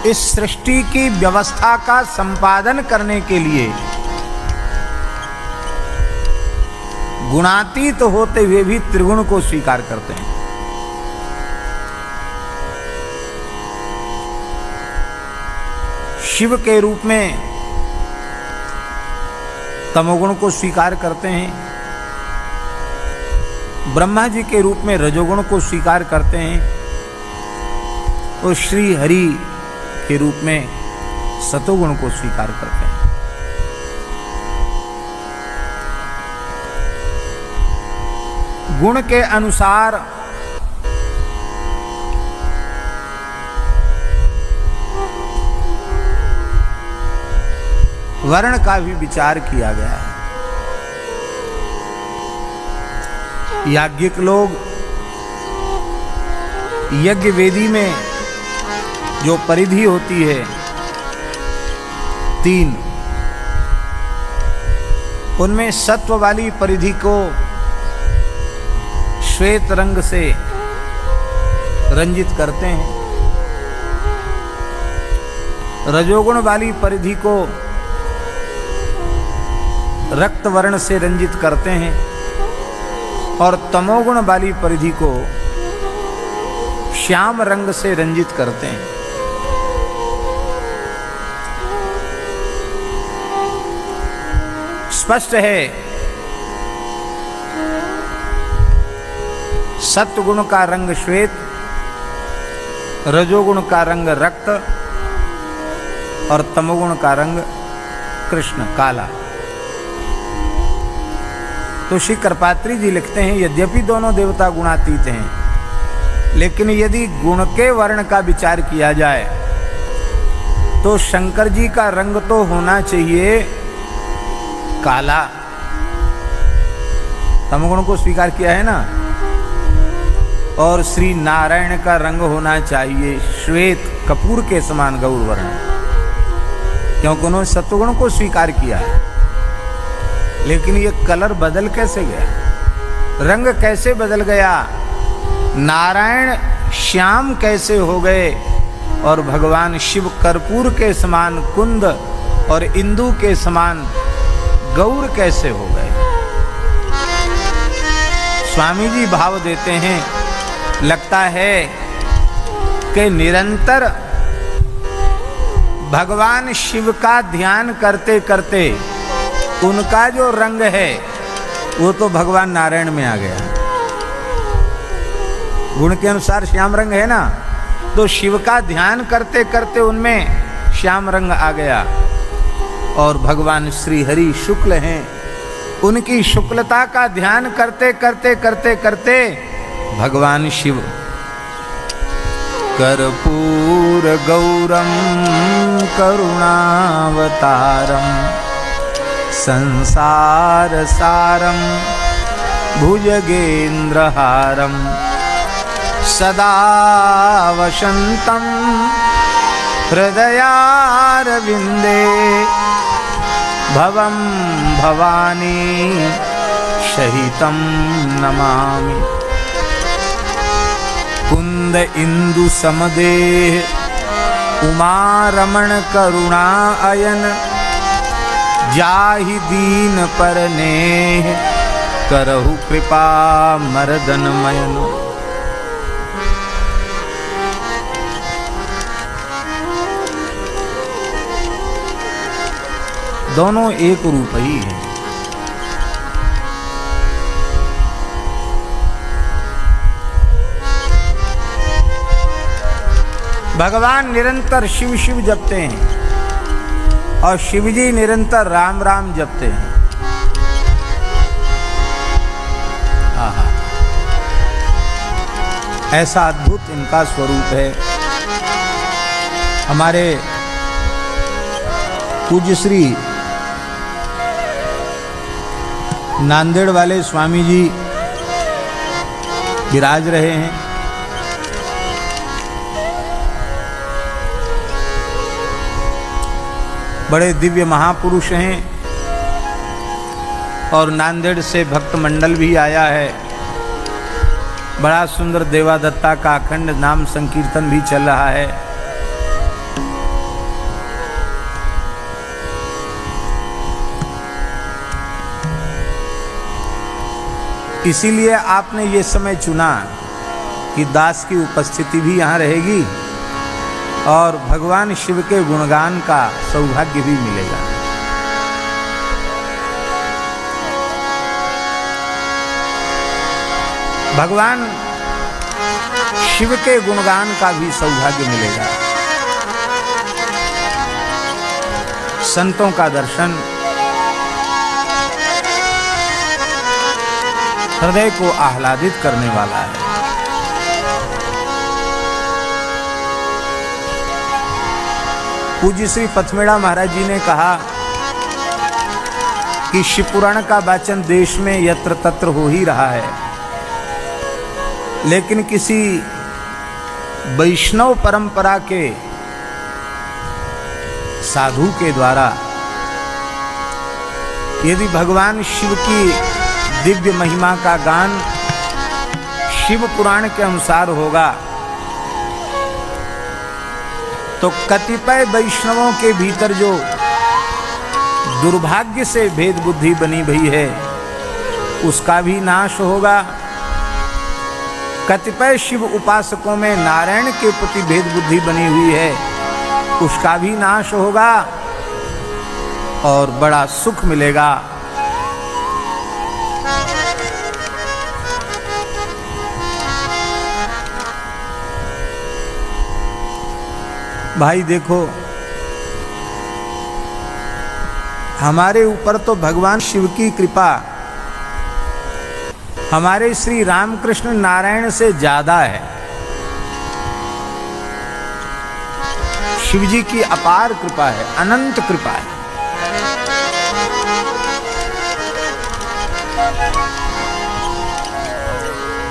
इस सृष्टि की व्यवस्था का संपादन करने के लिए गुणातीत होते हुए भी त्रिगुण को स्वीकार करते हैं। शिव के रूप में तमोगुण को स्वीकार करते हैं, ब्रह्मा जी के रूप में रजोगुण को स्वीकार करते हैं, और श्री हरि के रूप में सतोगुण को स्वीकार करते हैं। गुण के अनुसार वर्ण का भी विचार किया गया है। याज्ञिक लोग यज्ञ वेदी में जो परिधि होती है 3, उनमें सत्व वाली परिधि को श्वेत रंग से रंजित करते हैं, रजोगुण वाली परिधि को रक्त वर्ण से रंजित करते हैं, और तमोगुण वाली परिधि को श्याम रंग से रंजित करते हैं। स्पष्ट है सत्वगुण का रंग श्वेत, रजोगुण का रंग रक्त, और तमोगुण का रंग कृष्ण काला। तो श्री करपात्री जी लिखते हैं, यद्यपि दोनों देवता गुणातीत हैं, लेकिन यदि गुण के वर्ण का विचार किया जाए तो शंकर जी का रंग तो होना चाहिए काला। तमोगुण को स्वीकार किया है ना, और श्री नारायण का रंग होना चाहिए श्वेत कपूर के समान गौर वर्ण, क्योंकि उन्होंने सत्वगुण को स्वीकार किया है। लेकिन ये कलर बदल कैसे गया, रंग कैसे बदल गया, नारायण श्याम कैसे हो गए, और भगवान शिव कर्पूर के समान कुंद और इंदु के समान गौर कैसे हो गए। स्वामी जी भाव देते हैं, लगता है कि निरंतर भगवान शिव का ध्यान करते करते उनका जो रंग है वो तो भगवान नारायण में आ गया। गुण के अनुसार श्याम रंग है ना, तो शिव का ध्यान करते करते उनमें श्याम रंग आ गया, और भगवान श्री हरि शुक्ल हैं, उनकी शुक्लता का ध्यान करते करते करते करते भगवान शिव कर्पूर गौरम करुणावतारम संसार सारम भुजगेन्द्रहारं सदा वसन्तं हृदयारविन्दे भवं भवानी सहितं नमामि। कुंद इंदु समदेह उमारमण करुणा अयन जाहि दीन पर नेह करहु कृपा मर्दन मयन। दोनों एक रूप ही है। भगवान निरंतर शिव शिव जपते हैं और शिवजी निरंतर राम राम जपते हैं। आहा, ऐसा अद्भुत इनका स्वरूप है। हमारे पूज्य श्री नांदेड़ वाले स्वामी जी विराज रहे हैं। बड़े दिव्य महापुरुष हैं और नांदेड़ से भक्त मंडल भी आया है। बड़ा सुंदर देवादत्ता का अखंड नाम संकीर्तन भी चल रहा है। इसीलिए आपने ये समय चुना कि दास की उपस्थिति भी यहाँ रहेगी और भगवान शिव के गुणगान का सौभाग्य भी मिलेगा। भगवान शिव के गुणगान का भी सौभाग्य मिलेगा। संतों का दर्शन हृदय को आह्लादित करने वाला है। पूज्य श्री पथमेड़ा महाराज जी ने कहा कि शिव पुराण का वाचन देश में यत्र तत्र हो ही रहा है, लेकिन किसी वैष्णव परंपरा के साधु के द्वारा यदि भगवान शिव की दिव्य महिमा का गान शिव पुराण के अनुसार होगा तो कतिपय वैष्णवों के भीतर जो दुर्भाग्य से भेद बुद्धि बनी हुई है उसका भी नाश होगा। कतिपय शिव उपासकों में नारायण के प्रति भेद बुद्धि बनी हुई है उसका भी नाश होगा और बड़ा सुख मिलेगा। भाई देखो, हमारे ऊपर तो भगवान शिव की कृपा हमारे श्री रामकृष्ण नारायण से ज्यादा है। शिव जी की अपार कृपा है, अनंत कृपा है।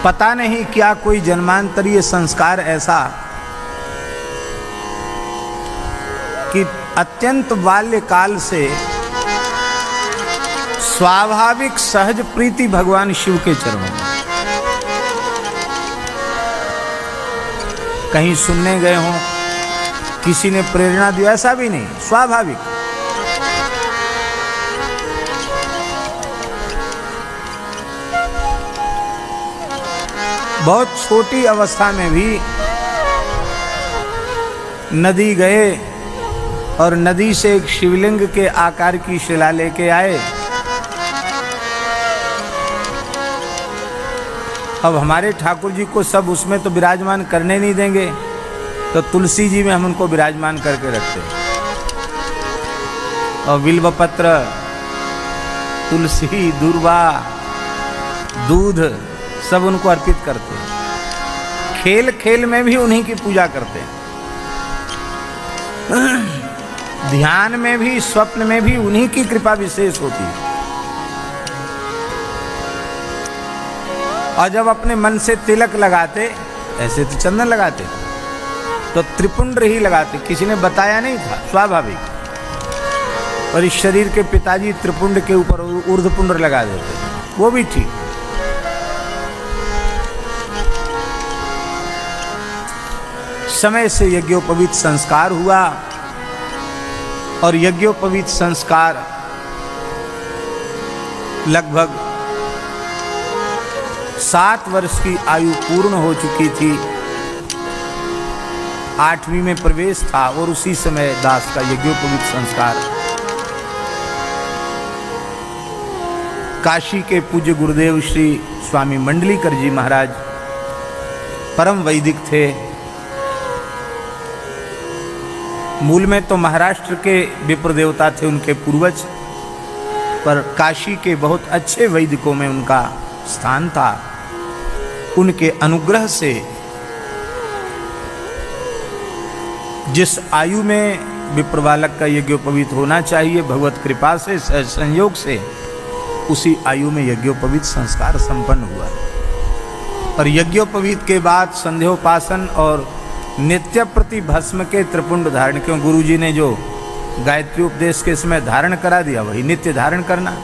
पता नहीं क्या कोई जन्मांतरीय संस्कार ऐसा कि अत्यंत बाल्यकाल से स्वाभाविक सहज प्रीति भगवान शिव के चरणों में। कहीं सुनने गए हों, किसी ने प्रेरणा दी, ऐसा भी नहीं, स्वाभाविक। बहुत छोटी अवस्था में भी नदी गए और नदी से एक शिवलिंग के आकार की शिला लेके आए। अब हमारे ठाकुर जी को सब उसमें तो विराजमान करने नहीं देंगे, तो तुलसी जी में हम उनको विराजमान करके रखते हैं और बिल्वपत्र, तुलसी, दूर्वा, दूध सब उनको अर्पित करते हैं। खेल खेल में भी उन्हीं की पूजा करते हैं, ध्यान में भी, स्वप्न में भी उन्हीं की कृपा विशेष होती है। और जब अपने मन से तिलक लगाते, ऐसे तो चंदन लगाते, तो त्रिपुंड ही लगाते। किसी ने बताया नहीं था, स्वाभाविक। और इस शरीर के पिताजी त्रिपुंड के ऊपर ऊर्ध्वपुंड लगा देते, वो भी ठीक। समय से यज्ञोपवीत संस्कार हुआ और यज्ञोपवीत संस्कार लगभग 7 वर्ष की आयु पूर्ण हो चुकी थी। 8वीं में प्रवेश था और उसी समय दास का यज्ञोपवीत संस्कार। काशी के पूज्य गुरुदेव श्री स्वामी मंडलीकर जी महाराज परम वैदिक थे। मूल में तो महाराष्ट्र के विप्र देवता थे उनके पूर्वज, पर काशी के बहुत अच्छे वैदिकों में उनका स्थान था। उनके अनुग्रह से जिस आयु में विप्र बालक का यज्ञोपवीत होना चाहिए, भगवत कृपा से संयोग से उसी आयु में यज्ञोपवीत संस्कार संपन्न हुआ। और यज्ञोपवीत के बाद संध्योपासन और नित्य प्रति भस्म के त्रिपुंड धारण, क्यों गुरुजी ने जो गायत्री उपदेश के समय धारण करा दिया वही नित्य धारण करना।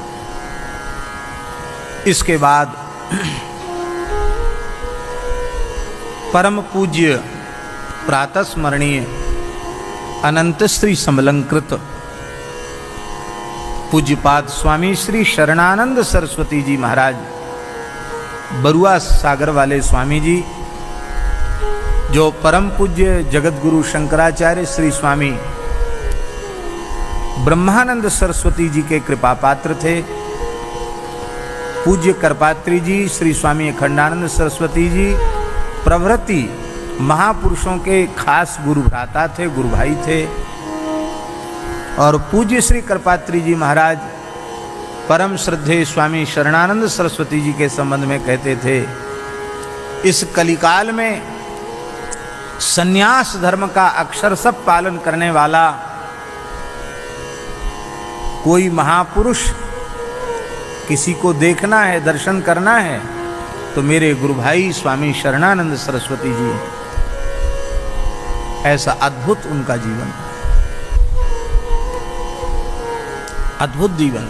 इसके बाद परम पूज्य प्रातः स्मरणीय अनंत श्री समलंकृत पूज्यपाद स्वामी श्री शरणानंद सरस्वती जी महाराज बरुआ सागर वाले स्वामी जी, जो परम पूज्य जगत गुरु शंकराचार्य श्री स्वामी ब्रह्मानंद सरस्वती जी के कृपा पात्र थे। पूज्य करपात्री जी श्री स्वामी अखंडानंद सरस्वती जी प्रभृति महापुरुषों के खास गुरु भ्राता थे, गुरु भाई थे। और पूज्य श्री करपात्री जी महाराज परम श्रद्धेय स्वामी शरणानंद सरस्वती जी के संबंध में कहते थे, इस कलिकाल में सन्यास धर्म का अक्षरशः पालन करने वाला कोई महापुरुष किसी को देखना है, दर्शन करना है, तो मेरे गुरु भाई स्वामी शरणानंद सरस्वती जी। ऐसा अद्भुत उनका जीवन, अद्भुत जीवन।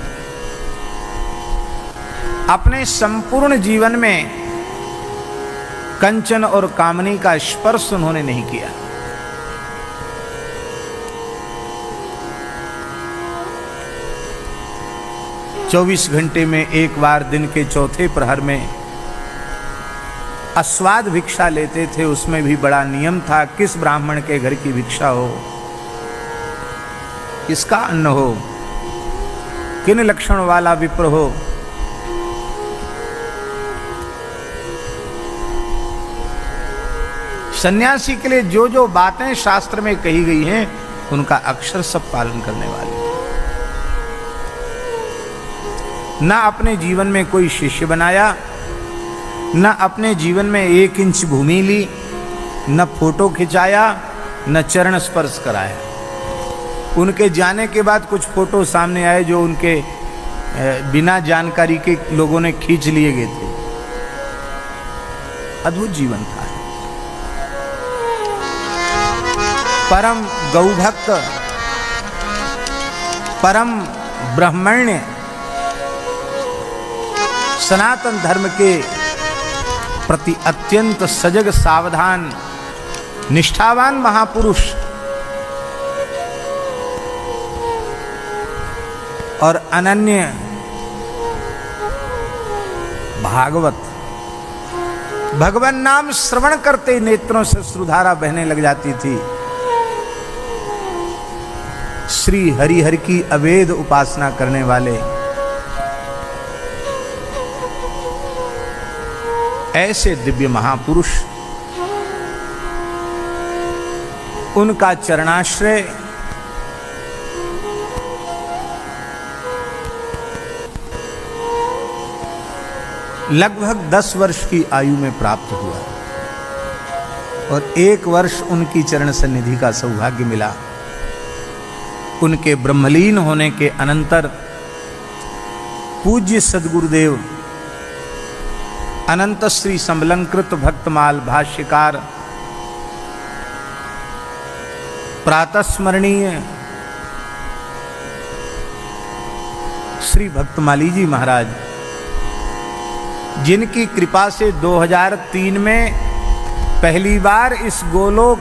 अपने संपूर्ण जीवन में कंचन और कामनी का स्पर्श उन्होंने नहीं किया। चौबीस घंटे में एक बार दिन के चौथे प्रहर में अस्वाद भिक्षा लेते थे। उसमें भी बड़ा नियम था, किस ब्राह्मण के घर की भिक्षा हो, किसका अन्न हो, किन लक्षण वाला विप्र हो। सन्यासी के लिए जो जो बातें शास्त्र में कही गई हैं उनका अक्षर सब पालन करने वाले। न अपने जीवन में कोई शिष्य बनाया, न अपने जीवन में 1 इंच भूमि ली, न फोटो खिंचाया, न चरण स्पर्श कराया। उनके जाने के बाद कुछ फोटो सामने आए जो उनके बिना जानकारी के लोगों ने खींच लिए गए थे। अद्भुत जीवन था। परम गौभक्त, परम ब्राह्मण्य, सनातन धर्म के प्रति अत्यंत सजग, सावधान, निष्ठावान महापुरुष और अनन्य भागवत। भगवान नाम श्रवण करते नेत्रों से श्रुधारा बहने लग जाती थी। श्री हरिहर की अवेद उपासना करने वाले ऐसे दिव्य महापुरुष, उनका चरणाश्रय लगभग 10 वर्ष की आयु में प्राप्त हुआ और 1 वर्ष उनकी चरण सन्निधि का सौभाग्य मिला। उनके ब्रह्मलीन होने के अनंतर पूज्य सद्गुरुदेव अनंत श्री समलंकृत भक्तमाल भाष्यकार प्रातस्मरणीय श्री भक्तमाली जी महाराज, जिनकी कृपा से 2003 में पहली बार इस गोलोक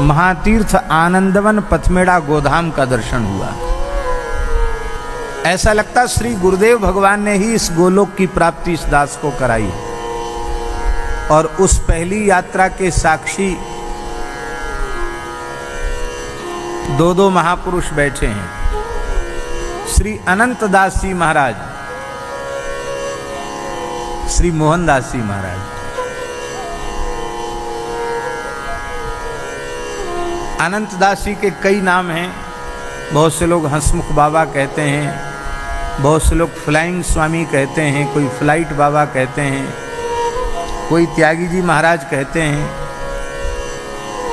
महातीर्थ आनंदवन पथमेड़ा गोधाम का दर्शन हुआ। ऐसा लगता श्री गुरुदेव भगवान ने ही इस गोलोक की प्राप्ति इस दास को कराई, और उस पहली यात्रा के साक्षी दो महापुरुष बैठे हैं, श्री अनंत दास जी महाराज, श्री मोहनदास जी महाराज। अनंत दास जी के कई नाम हैं। बहुत से लोग हंसमुख बाबा कहते हैं, बहुत से लोग फ्लाइंग स्वामी कहते हैं, कोई फ्लाइट बाबा कहते हैं, कोई त्यागी जी महाराज कहते हैं।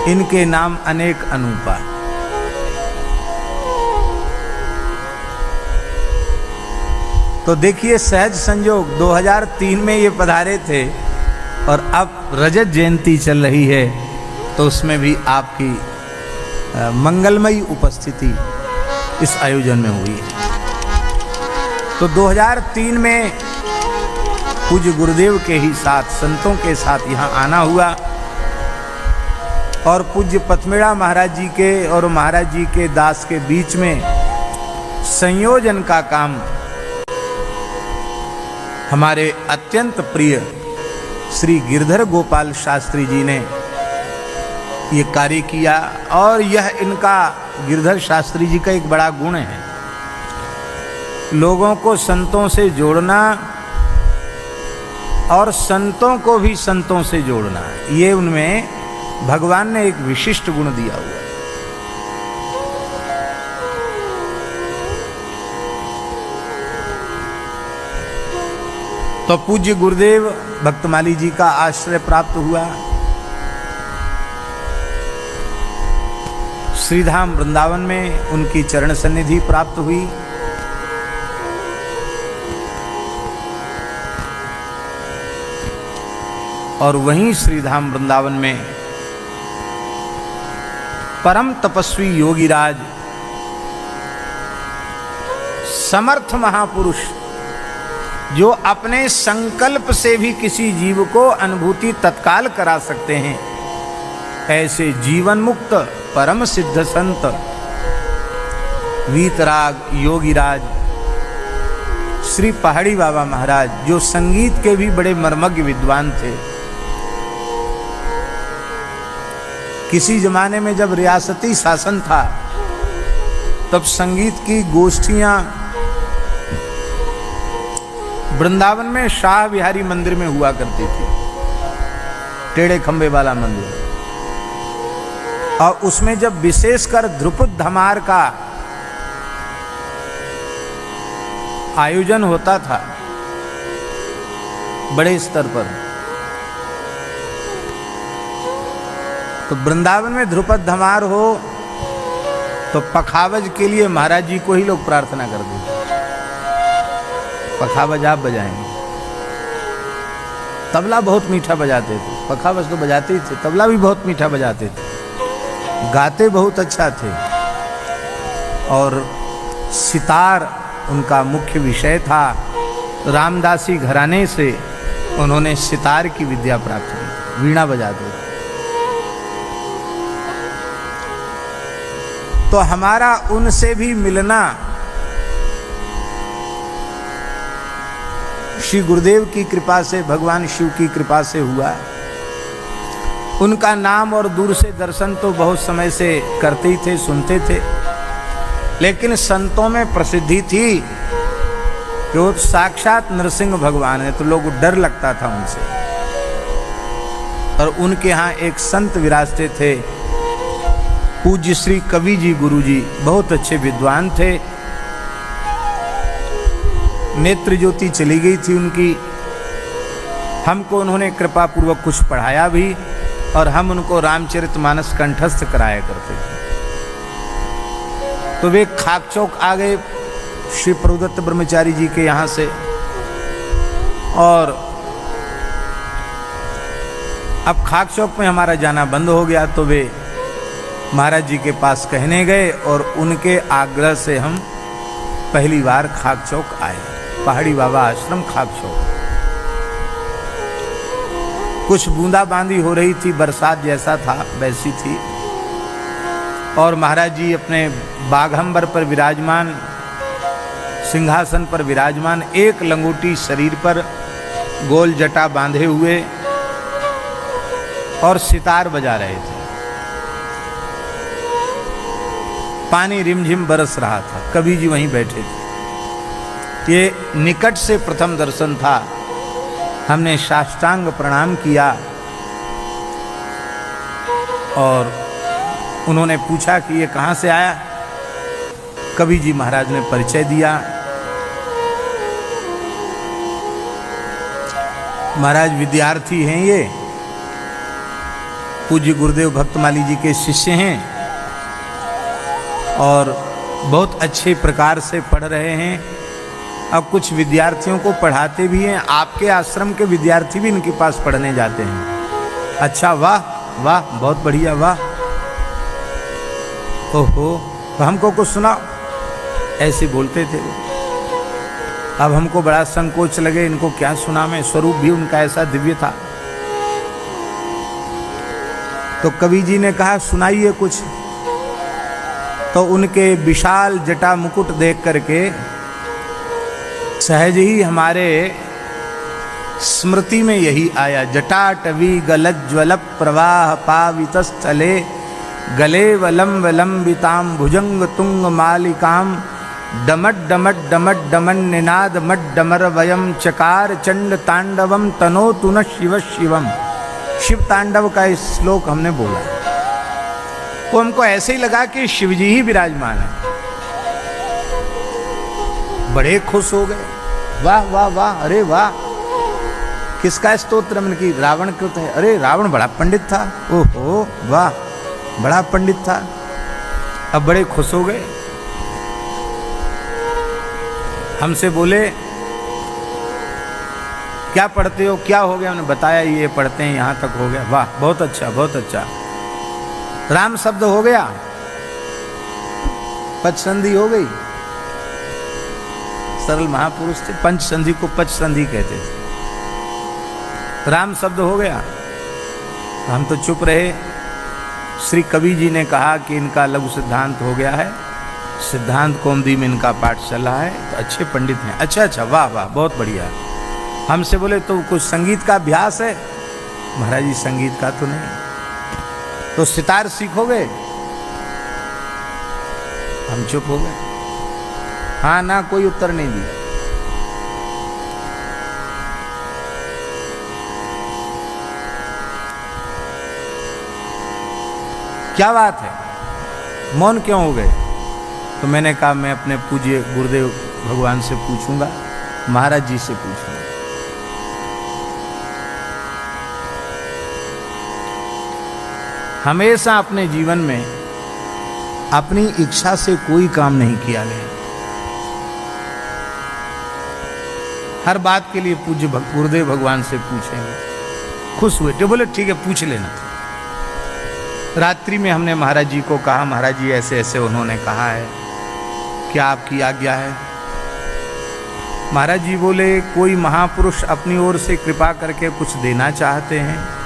इनके नाम अनेक अनूपा। तो देखिए सहज संयोग 2003 में ये पधारे थे और अब रजत जयंती चल रही है, तो उसमें भी आपकी मंगलमयी उपस्थिति इस आयोजन में हुई है। तो 2003 में पूज्य गुरुदेव के ही साथ संतों के साथ यहाँ आना हुआ, और पूज्य पथमेड़ा महाराज जी के और महाराज जी के दास के बीच में संयोजन का काम हमारे अत्यंत प्रिय श्री गिरधर गोपाल शास्त्री जी ने ये कार्य किया। और यह इनका गिरधर शास्त्री जी का एक बड़ा गुण है, लोगों को संतों से जोड़ना और संतों को भी संतों से जोड़ना। ये उनमें भगवान ने एक विशिष्ट गुण दिया हुआ है। तो पूज्य गुरुदेव भक्तमाली जी का आश्रय प्राप्त हुआ। श्रीधाम वृंदावन में उनकी चरण सन्निधि प्राप्त हुई। और वहीं श्रीधाम वृंदावन में परम तपस्वी योगीराज, समर्थ महापुरुष, जो अपने संकल्प से भी किसी जीव को अनुभूति तत्काल करा सकते हैं, ऐसे जीवन मुक्त परम सिद्ध संत वीतराग योगीराज श्री पहाड़ी बाबा महाराज, जो संगीत के भी बड़े मर्मज्ञ विद्वान थे। किसी जमाने में जब रियासती शासन था, तब संगीत की गोष्ठियां वृंदावन में शाह बिहारी मंदिर में हुआ करती थी, टेढ़े खंबे वाला मंदिर। और उसमें जब विशेषकर ध्रुपद धमार का आयोजन होता था बड़े स्तर पर, तो वृंदावन में ध्रुपद धमार हो तो पखावज के लिए महाराज जी को ही लोग प्रार्थना कर देते, पखावज आप बजाएंगे। तबला बहुत मीठा बजाते थे, पखावज तो बजाते ही थे, तबला भी बहुत मीठा बजाते थे, गाते बहुत अच्छा थे। और सितार उनका मुख्य विषय था। रामदासी घराने से उन्होंने सितार की विद्या प्राप्त की, वीणा बजाते थे। तो हमारा उनसे भी मिलना श्री गुरुदेव की कृपा से, भगवान शिव की कृपा से हुआ। उनका नाम और दूर से दर्शन तो बहुत समय से करते ही थे, सुनते थे, लेकिन संतों में प्रसिद्धि थी कि वो साक्षात नरसिंह भगवान है, तो लोग डर लगता था उनसे। और उनके यहाँ एक संत विराजते थे, पूज्य श्री कवि जी गुरु जी, बहुत अच्छे विद्वान थे। नेत्र ज्योति चली गई थी उनकी, हमको उन्होंने कृपा पूर्वक कुछ पढ़ाया भी, और हम उनको रामचरितमानस कंठस्थ कराया करते थे। तो वे खाक चौक आ गए श्री प्रभुदत्त ब्रह्मचारी जी के यहाँ से, और अब खाक चौक में हमारा जाना बंद हो गया, तो वे महाराज जी के पास कहने गए और उनके आग्रह से हम पहली बार खाक चौक आए, पहाड़ी बाबा आश्रम खाक चौक। कुछ बूंदाबांदी हो रही थी, बरसात जैसा था वैसी थी, और महाराज जी अपने बाघंबर पर विराजमान, सिंहासन पर विराजमान, एक लंगोटी शरीर पर गोल जटा बांधे हुए और सितार बजा रहे थे। पानी रिमझिम बरस रहा था, कवि जी वहीं बैठे थे। ये निकट से प्रथम दर्शन था। हमने साष्टांग प्रणाम किया और उन्होंने पूछा कि ये कहाँ से आया। कवि जी महाराज ने परिचय दिया। महाराज विद्यार्थी हैं, ये पूज्य गुरुदेव भक्तमाली जी के शिष्य हैं और बहुत अच्छे प्रकार से पढ़ रहे हैं। अब कुछ विद्यार्थियों को पढ़ाते भी हैं, आपके आश्रम के विद्यार्थी भी इनके पास पढ़ने जाते हैं। अच्छा, वाह वाह, बहुत बढ़िया, वाह, ओहो, तो हमको कुछ सुनाओ, ऐसे बोलते थे। अब हमको बड़ा संकोच लगे, इनको क्या सुना मैं, स्वरूप भी उनका ऐसा दिव्य था। तो कवि जी ने कहा सुनाइए कुछ। तो उनके विशाल जटा मुकुट देख करके सहज ही हमारे स्मृति में यही आया, जटाटवी गलज्ज्वल प्रवाह पावित स्थले गले वलम वलंबिताम भुजंग तुंग मालिकाम डमट डमट डमट डमन निनाद मट डमर वयम चकार चंड तांडवम तनो तुन शिव शिवम। शिव तांडव का इस श्लोक हमने बोला, वो हमको ऐसे ही लगा कि शिव जी ही विराजमान है। बड़े खुश हो गए, वाह वाह वाह, अरे वाह, किसका स्तोत्र मन की, रावण कृत है। अरे रावण बड़ा पंडित था, ओहो वाह, बड़ा पंडित था। अब बड़े खुश हो गए, हमसे बोले क्या पढ़ते हो, क्या हो गया। हमने बताया ये पढ़ते हैं, यहां तक हो गया। वाह, बहुत अच्छा बहुत अच्छा। राम शब्द हो गया, पच संधि हो गई। सरल महापुरुष थे, पंच संधि को पच संधि कहते थे। राम शब्द हो गया, हम तो चुप रहे। श्री कवि जी ने कहा कि इनका लघु सिद्धांत हो गया है, सिद्धांत कौमुदी में इनका पाठ चल रहा है, तो अच्छे पंडित हैं। अच्छा अच्छा, वाह वाह, बहुत बढ़िया। हमसे बोले तो कुछ संगीत का अभ्यास है। महाराज जी संगीत का तो नहीं, तो सितार सीखोगे। हम चुप हो गए, हाँ ना, कोई उत्तर नहीं दिया। क्या बात है, मौन क्यों हो गए। तो मैंने कहा मैं अपने पूज्य गुरुदेव भगवान से पूछूंगा, महाराज जी से पूछूंगा। हमेशा अपने जीवन में अपनी इच्छा से कोई काम नहीं किया गया। हर बात के लिए पूज्य गुरुदेव भगवान से पूछेंगे। खुश हुए तो बोले ठीक है, पूछ लेना। रात्रि में हमने महाराज जी को कहा, महाराज जी ऐसे ऐसे उन्होंने कहा है, क्या आपकी आज्ञा है। महाराज जी बोले कोई महापुरुष अपनी ओर से कृपा करके कुछ देना चाहते हैं।